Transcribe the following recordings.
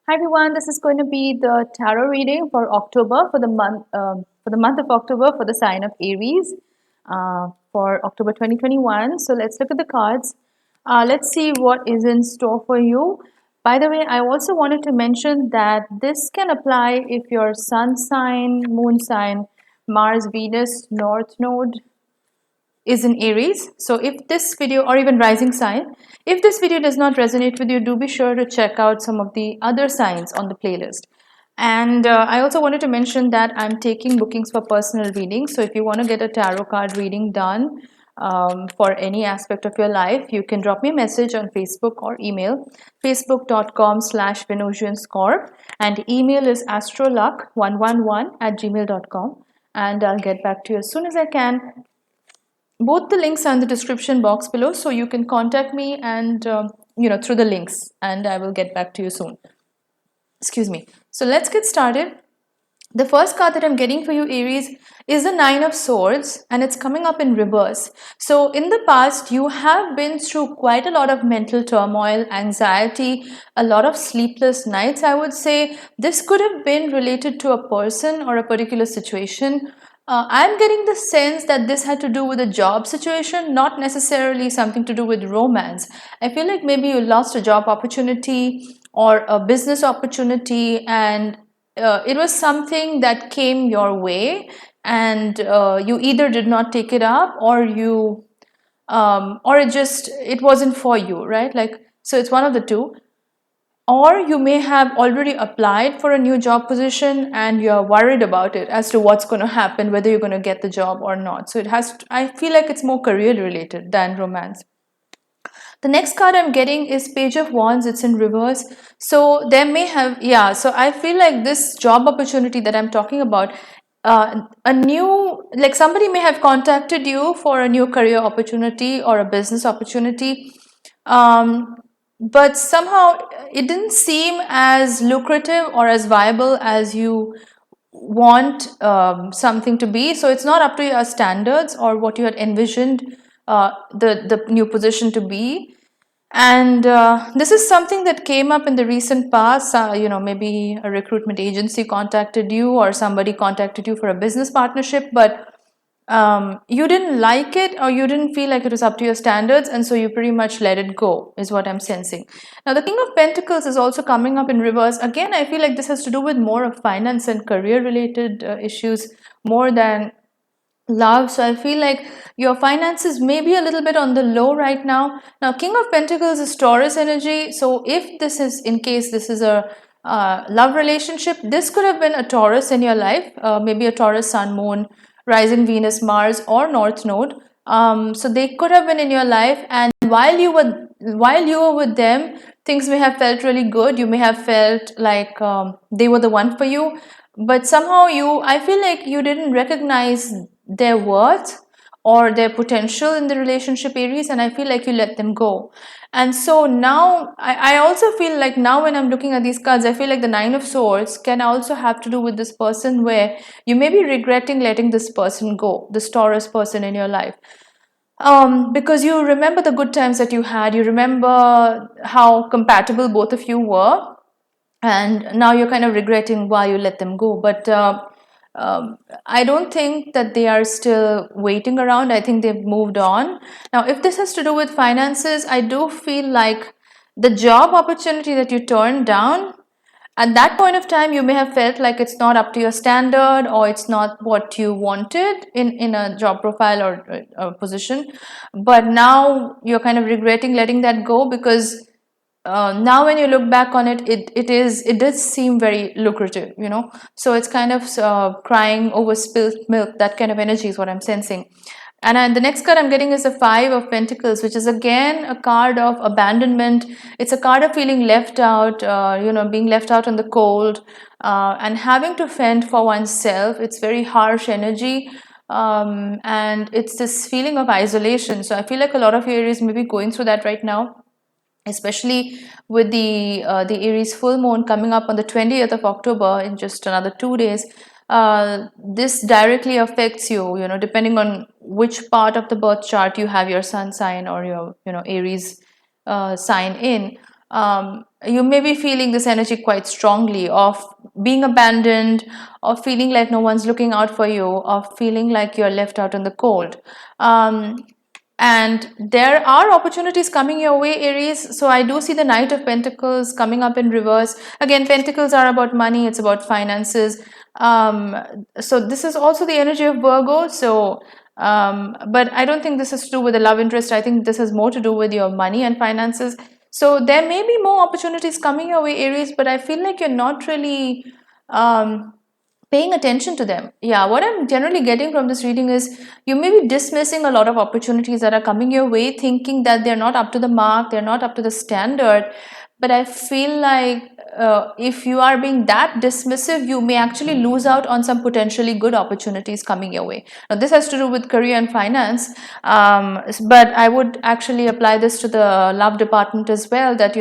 Hi everyone, this is going to be the tarot reading for October for the month of October for the sign of Aries for October 2021. So let's look at the cards. Let's see what is in store for you. By the way, I also wanted to mention that this can apply if your sun sign, moon sign, Mars, Venus, North Node is in Aries. So if this video, or even rising sign, if this video does not resonate with you, do be sure to check out some of the other signs on the playlist. And I also wanted to mention that I'm taking bookings for personal readings. So if you want to get a tarot card reading done for any aspect of your life, you can drop me a message on Facebook or email, facebook.com/Venusianscorp, and email is astroluck111@gmail.com, and I'll get back to you as soon as I can. Both the links are in the description box below, so you can contact me and through the links, and I will get back to you soon. Excuse me. So let's get started. The first card that I'm getting for you, Aries, is the Nine of Swords, and it's coming up in reverse. So in the past, you have been through quite a lot of mental turmoil, anxiety, a lot of sleepless nights, I would say. This could have been related to a person or a particular situation. I'm getting the sense that this had to do with a job situation, not necessarily something to do with romance. I feel like maybe you lost a job opportunity or a business opportunity, and it was something that came your way, and you either did not take it up, or it wasn't for you, right? Like, so it's one of the two. Or you may have already applied for a new job position and you're worried about it as to what's going to happen, whether you're going to get the job or not. So I feel like it's more career related than romance. The next card I'm getting is Page of Wands. It's in reverse. So there may have, yeah, so I feel like this job opportunity that I'm talking about, like somebody may have contacted you for a new career opportunity or a business opportunity. But somehow it didn't seem as lucrative or as viable as you want something to be. So it's not up to your standards or what you had envisioned the new position to be. And this is something that came up in the recent past. Maybe a recruitment agency contacted you or somebody contacted you for a business partnership, but you didn't like it, or you didn't feel like it was up to your standards, and so you pretty much let it go, is what I'm sensing. Now, the King of Pentacles is also coming up in reverse. Again, I feel like this has to do with more of finance and career related issues more than love. So I feel like your finances may be a little bit on the low right now. Now, King of Pentacles is Taurus energy. So if this is, in case this is a love relationship, this could have been a Taurus in your life, maybe a Taurus sun, moon, rising Venus, Mars, or North Node. So they could have been in your life, and while you were with them, things may have felt really good. You may have felt like they were the one for you, but somehow I feel like you didn't recognize their worth or their potential in the relationship, Aries, and I feel like you let them go. And so now I also feel like, now when I'm looking at these cards, I feel like the Nine of Swords can also have to do with this person, where you may be regretting letting this person go, this Taurus person in your life. Because you remember the good times that you had, you remember how compatible both of you were, and now you're kind of regretting why you let them go. But I don't think that they are still waiting around. I think they've moved on. Now, if this has to do with finances, I do feel like the job opportunity that you turned down, at that point of time, you may have felt like it's not up to your standard, or it's not what you wanted in a job profile or a position. But now you're kind of regretting letting that go, because now when you look back on it, it does seem very lucrative, so it's kind of crying over spilled milk. That kind of energy is what I'm sensing. And the next card I'm getting is the Five of Pentacles, which is again a card of abandonment. It's a card of feeling left out, being left out in the cold, and having to fend for oneself. It's very harsh energy, and it's this feeling of isolation. So I feel like a lot of Aries may be going through that right now, especially with the Aries full moon coming up on the 20th of October in just another 2 days. This directly affects you, depending on which part of the birth chart you have your sun sign or your, Aries sign in. You may be feeling this energy quite strongly of being abandoned, of feeling like no one's looking out for you, of feeling like you're left out in the cold. Um, and there are opportunities coming your way, Aries. So I do see the Knight of Pentacles coming up in reverse. Again, Pentacles are about money, it's about finances. So this is also the energy of Virgo. But I don't think this is to do with the love interest. I think this has more to do with your money and finances. So there may be more opportunities coming your way, Aries, but I feel like you're not really paying attention to them. Yeah, what I'm generally getting from this reading is you may be dismissing a lot of opportunities that are coming your way, thinking that they're not up to the mark, they're not up to the standard. But I feel like if you are being that dismissive, you may actually lose out on some potentially good opportunities coming your way. Now, this has to do with career and finance, but I would actually apply this to the love department as well. That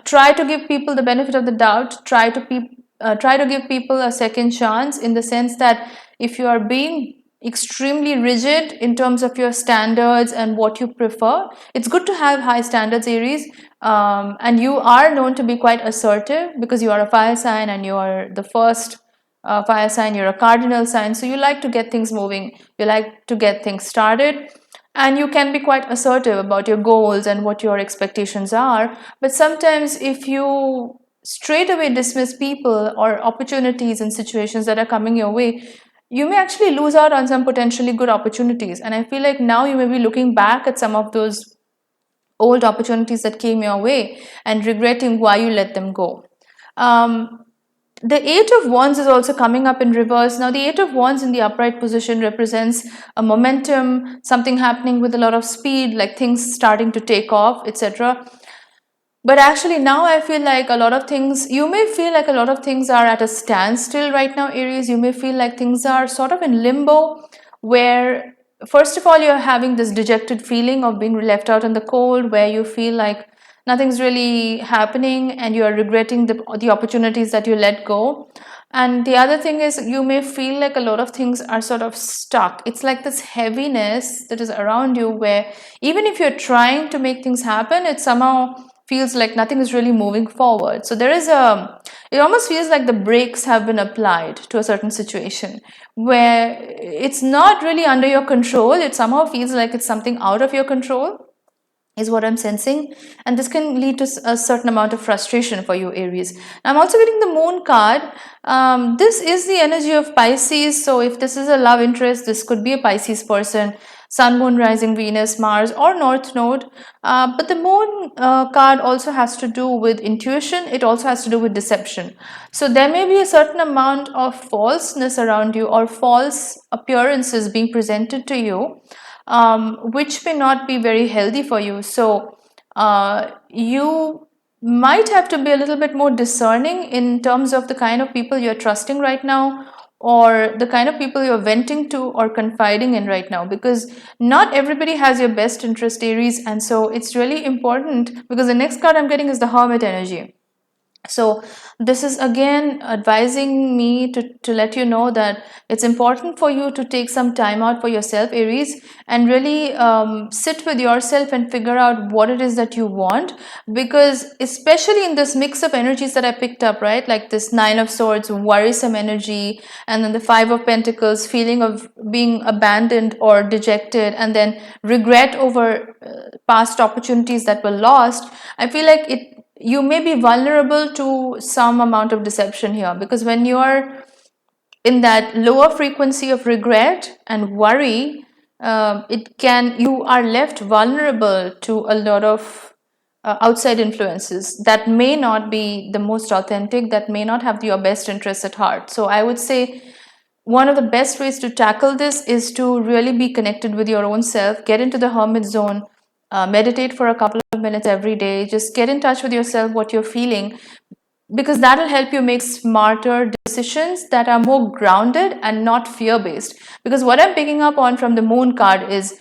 try to give people the benefit of the doubt. Try to give people a second chance, in the sense that if you are being extremely rigid in terms of your standards and what you prefer, it's good to have high standards, Aries. And you are known to be quite assertive because you are a fire sign and you are the first fire sign, you're a cardinal sign, so you like to get things moving, you like to get things started, and you can be quite assertive about your goals and what your expectations are. But sometimes if you straight away dismiss people or opportunities and situations that are coming your way, you may actually lose out on some potentially good opportunities. And I feel like now you may be looking back at some of those old opportunities that came your way and regretting why you let them go. um, the Eight of Wands is also coming up in reverse. Now, the Eight of Wands in the upright position represents a momentum, something happening with a lot of speed, like things starting to take off, etc. But actually, now I feel like a lot of things, you may feel like a lot of things are at a standstill right now, Aries. You may feel like things are sort of in limbo, where, first of all, you're having this dejected feeling of being left out in the cold, where you feel like nothing's really happening and you're regretting the opportunities that you let go. And the other thing is, you may feel like a lot of things are sort of stuck. It's like this heaviness that is around you, where even if you're trying to make things happen, it somehow feels like nothing is really moving forward. So it almost feels like the brakes have been applied to a certain situation where it's not really under your control. It somehow feels like it's something out of your control, is what I'm sensing. And this can lead to a certain amount of frustration for you, Aries. I'm also getting the Moon card. This is the energy of Pisces. So if this is a love interest, this could be a Pisces person, Sun, Moon, Rising, Venus, Mars, or North Node. But the Moon card also has to do with intuition. It also has to do with deception. So there may be a certain amount of falseness around you, or false appearances being presented to you, which may not be very healthy for you. So you might have to be a little bit more discerning in terms of the kind of people you're trusting right now, or the kind of people you're venting to or confiding in right now, because not everybody has your best interest, Aries. And so it's really important, because the next card I'm getting is the Hermit energy. So this is again advising me to let you know that it's important for you to take some time out for yourself, Aries, and really sit with yourself and figure out what it is that you want. Because especially in this mix of energies that I picked up, right, like this Nine of Swords, worrisome energy, and then the Five of Pentacles, feeling of being abandoned or dejected, and then regret over past opportunities that were lost, I feel like you may be vulnerable to some amount of deception here, because when you are in that lower frequency of regret and worry, you are left vulnerable to a lot of outside influences that may not be the most authentic, that may not have your best interests at heart. So I would say one of the best ways to tackle this is to really be connected with your own self, get into the hermit zone, meditate for a couple of minutes every day, just get in touch with yourself, what you're feeling, because that'll help you make smarter decisions that are more grounded and not fear-based. Because what I'm picking up on from the Moon card is,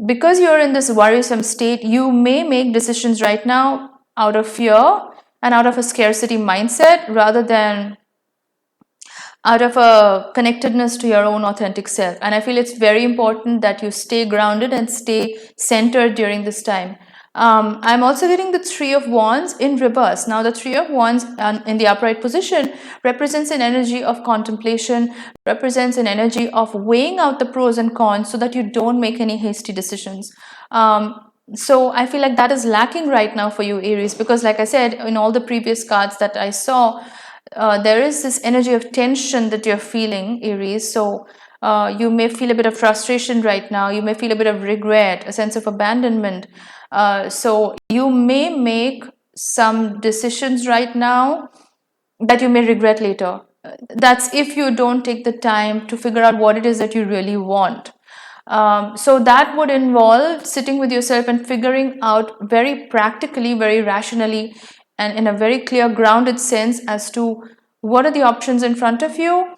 because you're in this worrisome state, you may make decisions right now out of fear and out of a scarcity mindset, rather than out of a connectedness to your own authentic self. And I feel it's very important that you stay grounded and stay centered during this time. I'm also getting the Three of Wands in reverse. Now, the Three of Wands in the upright position represents an energy of contemplation, represents an energy of weighing out the pros and cons so that you don't make any hasty decisions. So I feel like that is lacking right now for you, Aries, because like I said, in all the previous cards that I saw, there is this energy of tension that you're feeling, Aries. So you may feel a bit of frustration right now. You may feel a bit of regret, a sense of abandonment. So you may make some decisions right now that you may regret later. That's if you don't take the time to figure out what it is that you really want. So that would involve sitting with yourself and figuring out very practically, very rationally, and in a very clear, grounded sense as to what are the options in front of you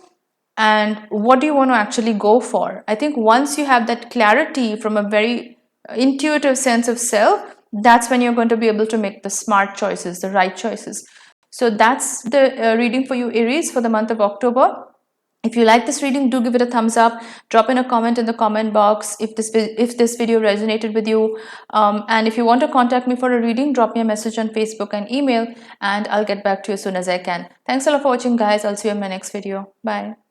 and what do you want to actually go for. I think once you have that clarity from a very intuitive sense of self, that's when you're going to be able to make the smart choices, the right choices. So that's the reading for you, Aries, for the month of October. If you like this reading, do give it a thumbs up. Drop in a comment in the comment box if this video resonated with you. And if you want to contact me for a reading, drop me a message on Facebook and email, and I'll get back to you as soon as I can. Thanks a lot for watching, guys. I'll see you in my next video. Bye.